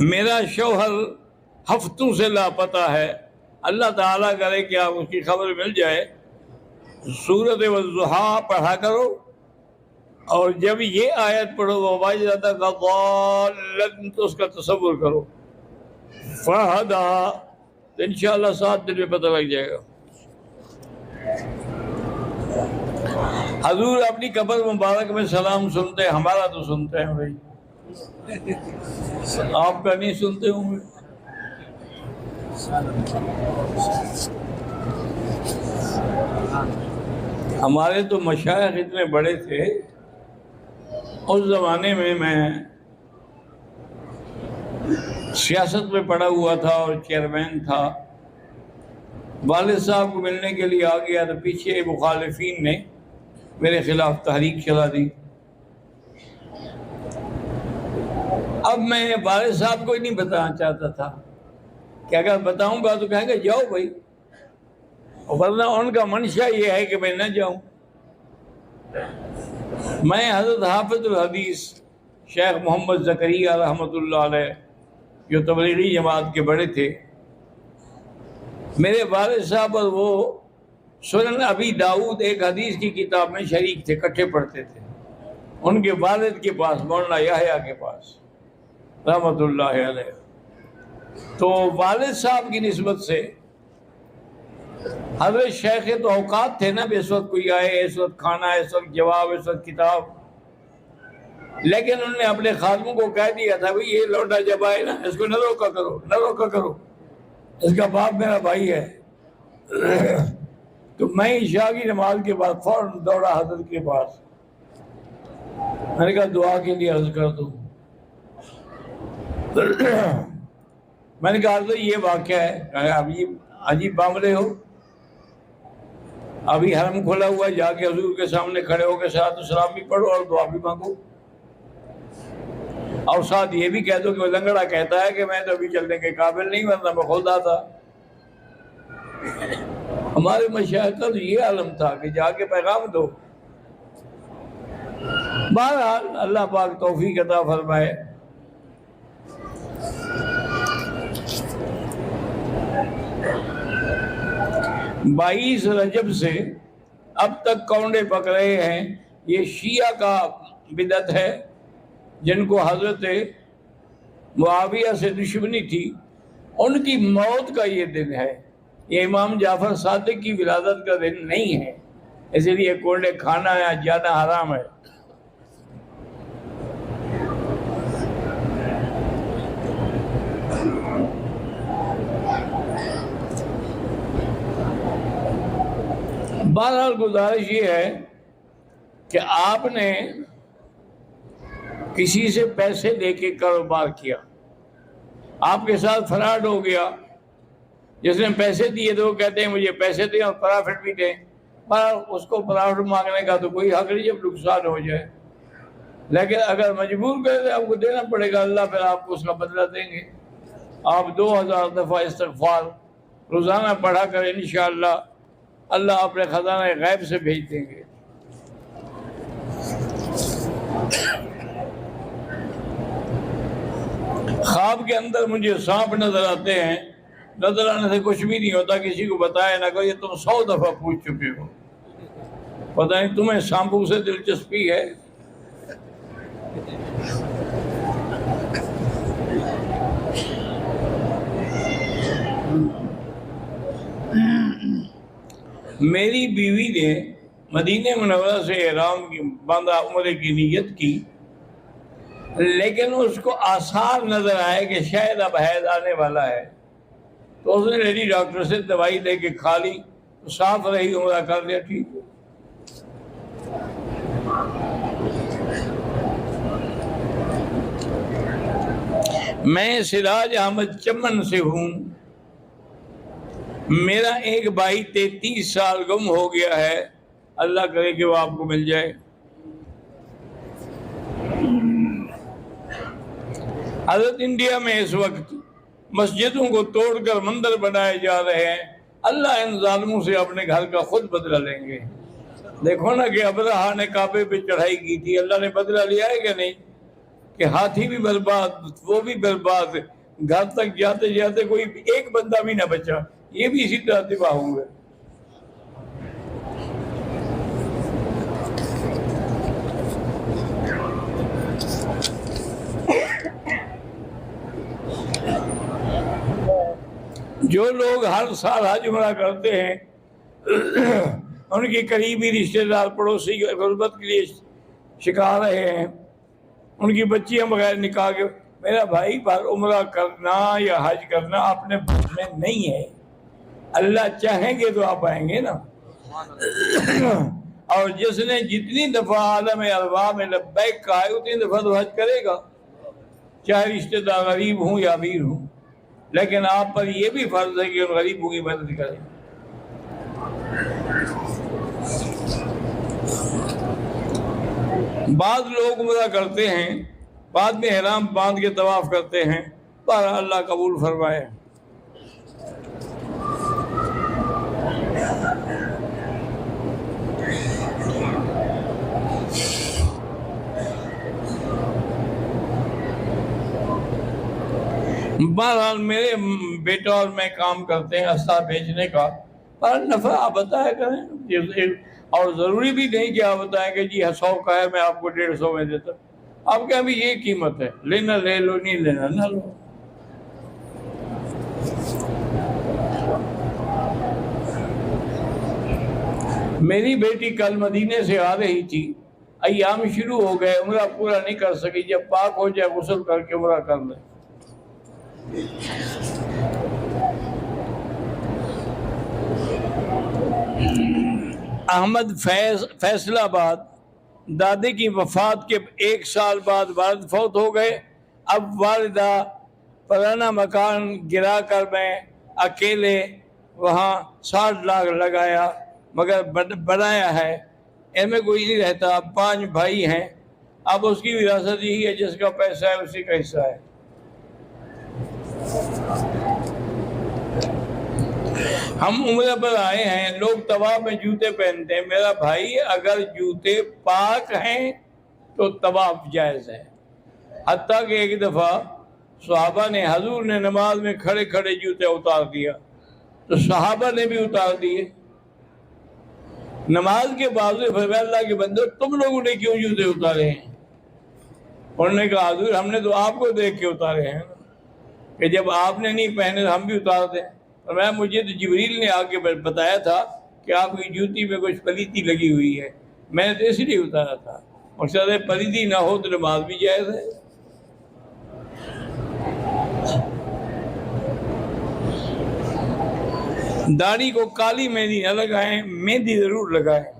میرا شوہر ہفتوں سے لاپتہ ہے، اللہ تعالیٰ کرے کہ آپ اس کی خبر مل جائے۔ سورۃ والضحیٰ پڑھا کرو، اور جب یہ آیت پڑھو وَوَجَدَكَ ضَالًّا تو اس کا تصور کرو، فَهَدَىٰ تو انشاءاللہ 7 دن میں پتہ لگ جائے گا۔ حضور اپنی قبر مبارک میں سلام سنتے ہیں، ہمارا تو سنتے ہیں بھائی، آپ کا نہیں سنتے ہوں گے۔ ہمارے تو مشائخ اتنے بڑے تھے، اس زمانے میں سیاست میں پڑا ہوا تھا اور چیئرمین تھا۔ والد صاحب کو ملنے کے لیے آ گیا تو پیچھے مخالفین نے میرے خلاف تحریک چلا دی۔ اب میں والد صاحب کو ہی نہیں بتانا چاہتا تھا کہ اگر بتاؤں گا تو کہیں گے جاؤ بھائی، ورنہ ان کا منشا یہ ہے کہ میں نہ جاؤں۔ میں حضرت حافظ الحدیث شیخ محمد زکریا رحمۃ اللہ علیہ جو تبلیغی جماعت کے بڑے تھے، میرے والد صاحب اور وہ سنن ابی داؤد ایک حدیث کی کتاب میں شریک تھے، اکٹھے پڑھتے تھے، ان کے والد کے پاس، مولانا یحییٰ کے پاس رحمۃ اللہ علیہ۔ تو والد صاحب کی نسبت سے حضرت شیخ تو اوقات تھے نا، اس وقت کوئی آئے، اس وقت کھانا، اس وقت جواب، اس وقت کتاب، لیکن انہوں نے اپنے خادموں کو کہہ دیا تھا بھئی یہ لوٹا جب آئے نا اس کو نہ روکا کرو، نہ روکا کرو، اس کا باپ میرا بھائی ہے۔ تو میں عشاء کی نماز کے بعد فوراً دوڑا حضرت کے پاس، میں نے کہا دعا کے لیے عرض کر دوں۔ میں نے کہا حضرت یہ واقعہ ہے، ابھی عجیب معاملے ہو، ابھی حرم کھلا ہوا ہے، جا کے حضور کے سامنے کھڑے ہو کے صلاۃ السلام بھی پڑھو اور دعا بھی مانگو، اور ساتھ یہ بھی کہہ دو کہ وہ لنگڑا کہتا ہے کہ میں تو ابھی چلنے کے قابل نہیں، ورنہ میں خود آتا۔ ہمارے مشائخ کا تو یہ عالم تھا کہ جا کے پیغام دو۔ بہرحال اللہ پاک توفیق عطا فرمائے۔ بائیس رجب سے اب تک کونڈے پک رہے ہیں، یہ شیعہ کا بدعت ہے، جن کو حضرت معاویہ سے دشمنی تھی، ان کی موت کا یہ دن ہے، یہ امام جعفر صادق کی ولادت کا دن نہیں ہے، اس لیے کونڈے کھانا یا جانا حرام ہے۔ بہرحال گزارش یہ ہے کہ آپ نے کسی سے پیسے لے کے کاروبار کیا، آپ کے ساتھ فراڈ ہو گیا، جس نے پیسے دیے تو وہ کہتے ہیں مجھے پیسے دیں اور پرافٹ بھی دیں، پر اس کو پرافٹ مانگنے کا تو کوئی حق نہیں جب نقصان ہو جائے، لیکن اگر مجبور کرے تو آپ کو دینا پڑے گا، اللہ پھر آپ کو اس کا بدلہ دیں گے۔ آپ 2000 دفعہ استغفار روزانہ پڑھا کریں، انشاءاللہ اللہ اپنے خزانہ غیب سے بھیج دیں گے۔ خواب کے اندر مجھے سانپ نظر آتے ہیں، نظر آنے سے کچھ بھی نہیں ہوتا، کسی کو بتایا نہ کہ یہ تم 100 دفعہ پوچھ چکے ہو، پتہ نہیں تمہیں سانپوں سے دلچسپی ہے۔ میری بیوی نے مدینہ منورہ سے احرام کی باندھا، عمرے کی نیت کی، لیکن اس کو آثار نظر آئے کہ شاید اب حیض آنے والا ہے، تو اس نے لیڈی ڈاکٹر سے دوائی لے کے کھا لی، تو صاف رہی، عمرہ کر لیا، ٹھیک ہے۔ میں سراج احمد چمن سے ہوں، میرا ایک بھائی 33 سال گم ہو گیا ہے، اللہ کرے کہ وہ آپ کو مل جائے۔ حضرت انڈیا میں اس وقت مسجدوں کو توڑ کر مندر بنائے جا رہے ہیں، اللہ ان ظالموں سے اپنے گھر کا خود بدلہ لیں گے۔ دیکھو نا کہ ابرہہ نے کعبے پہ چڑھائی کی تھی، اللہ نے بدلہ لیا ہے کہ نہیں؟ کہ ہاتھی بھی برباد، وہ بھی برباد، گھر تک جاتے جاتے کوئی ایک بندہ بھی نہ بچا، یہ بھی اسی طرح تباہ ہوں گے۔ جو لوگ ہر سال حج عمرہ کرتے ہیں ان کے قریبی رشتہ دار پڑوسی غربت کے لیے شکار رہے ہیں، ان کی بچیاں بغیر نکاح کے۔ میرا بھائی، پر عمرہ کرنا یا حج کرنا اپنے بس میں نہیں ہے، اللہ چاہیں گے تو آپ آئیں گے نا۔ اور جس نے جتنی دفعہ عالم ارواح میں لبیک کہا ہے اتنی دفعہ تو حج کرے گا، چاہے رشتہ دار غریب ہوں یا امیر ہوں، لیکن آپ پر یہ بھی فرض ہے کہ ان غریبوں کی مدد کریں۔ بعض لوگ عمرہ کرتے ہیں، بعد میں احرام باندھ کے طواف کرتے ہیں، پر اللہ قبول فرمائے۔ بہرحال میرے بیٹا اور میں کام کرتے ہیں اسلحہ بیچنے کا، پر نفع آپ بتایا کریں، اور ضروری بھی نہیں کہ آپ بتائیں کہ جی 100 کا ہے میں آپ کو 150 میں دیتا ہوں۔ آپ کے ابھی یہ قیمت ہے، لینا لے لو، نہیں لینا نہ لو۔ میری بیٹی کل مدینے سے آ رہی تھی، ایام شروع ہو گئے، عمرہ پورا نہیں کر سکی، جب پاک ہو جائے غسل کر کے عمرہ کر لیں۔ احمد فیصل آباد، دادے کی وفات کے 1 سال بعد والد فوت ہو گئے، اب والدہ پرانا مکان گرا کر میں اکیلے وہاں 60 لاکھ لگایا مگر بنایا ہے، ان میں کوئی نہیں رہتا، 5 بھائی ہیں، اب اس کی وراثت یہی ہے، جس کا پیسہ ہے اسی کا حصہ ہے۔ ہم عمرہ پر آئے ہیں، لوگ طواف میں جوتے پہنتے ہیں، میرا بھائی اگر جوتے پاک ہیں تو طواف جائز ہے، حتیٰ کہ ایک دفعہ صحابہ نے، حضور نے نماز میں کھڑے کھڑے جوتے اتار دیا تو صحابہ نے بھی اتار دیے، نماز کے بعد فرمایا اللہ کے بندو تم لوگوں نے کیوں جوتے اتارے ہیں؟ انہوں نے کہا حضور ہم نے تو آپ کو دیکھ کے اتارے ہیں کہ جب آپ نے نہیں پہنے تو ہم بھی اتار دیں۔ فرمایا مجھے تو جبریل نے آ کے بتایا تھا کہ آپ کی جوتی میں کچھ پلیتی لگی ہوئی ہے، میں نے تو اس لیے اتارا تھا، مقصد ہے پلیتی نہ ہو تو نماز بھی جائز ہے۔ داڑھی کو کالی مہندی نہ لگائیں، مہندی ضرور لگائیں۔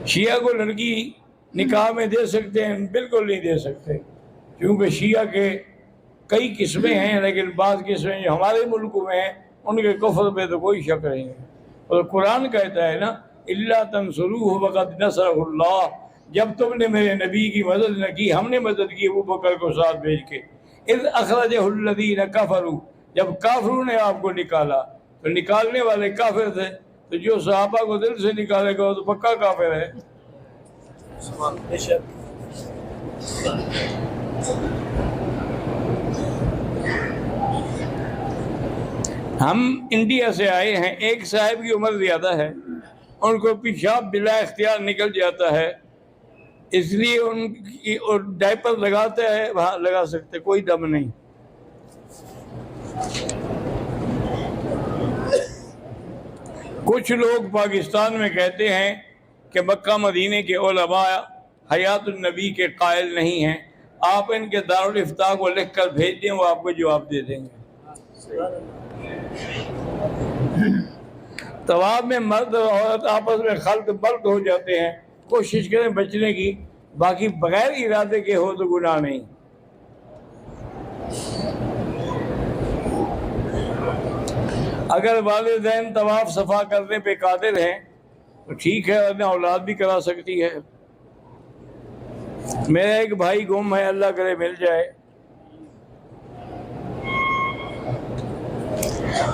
شیعہ کو لڑکی نکاح میں دے سکتے ہیں؟ بالکل نہیں دے سکتے، کیونکہ شیعہ کے کئی قسمیں ہیں، لیکن بعض قسمیں جو ہمارے ملک میں ہیں ان کے کفر پہ تو کوئی شک نہیں ہے، اور قرآن کہتا ہے نا الا تنصروہ فقد نصرہ اللہ، جب تم نے میرے نبی کی مدد نہ کی ہم نے مدد کی ابوبکر کو ساتھ بھیج کے۔ اذ اخرجہ الذین کفروا، جب کافروں نے آپ کو نکالا تو نکالنے والے کافر تھے، تو جو صحابہ کو دل سے نکالے گا وہ تو پکا کافر ہے۔ ہم انڈیا سے آئے ہیں، ایک صاحب کی عمر زیادہ ہے، ان کو پیشاب بلا اختیار نکل جاتا ہے، اس لیے ان کی ڈائپر لگاتے ہیں، وہاں لگا سکتے، کوئی دم نہیں۔ کچھ لوگ پاکستان میں کہتے ہیں کہ مکہ مدینے کے علماء حیات النبی کے قائل نہیں ہیں، آپ ان کے دارالافتاء کو لکھ کر بھیج دیں، وہ آپ کو جواب دے دیں گے۔ طواف میں مرد اور عورت آپس میں خلط بلط ہو جاتے ہیں، کوشش کریں بچنے کی، باقی بغیر ارادے کے ہو تو گناہ نہیں۔ اگر والدین طواف صفا کرنے پہ قادر ہیں تو ٹھیک ہے، ورنہ اولاد بھی کرا سکتی ہے۔ میرا ایک بھائی گم ہے، اللہ کرے مل جائے۔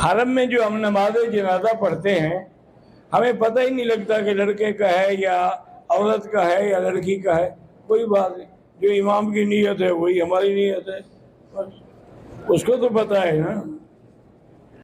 حرم میں جو ہم نماز جنازہ پڑھتے ہیں ہمیں پتہ ہی نہیں لگتا کہ لڑکے کا ہے یا عورت کا ہے یا لڑکی کا ہے، کوئی بات نہیں، جو امام کی نیت ہے وہی ہماری نیت ہے، بس اس کو تو پتہ ہے نا۔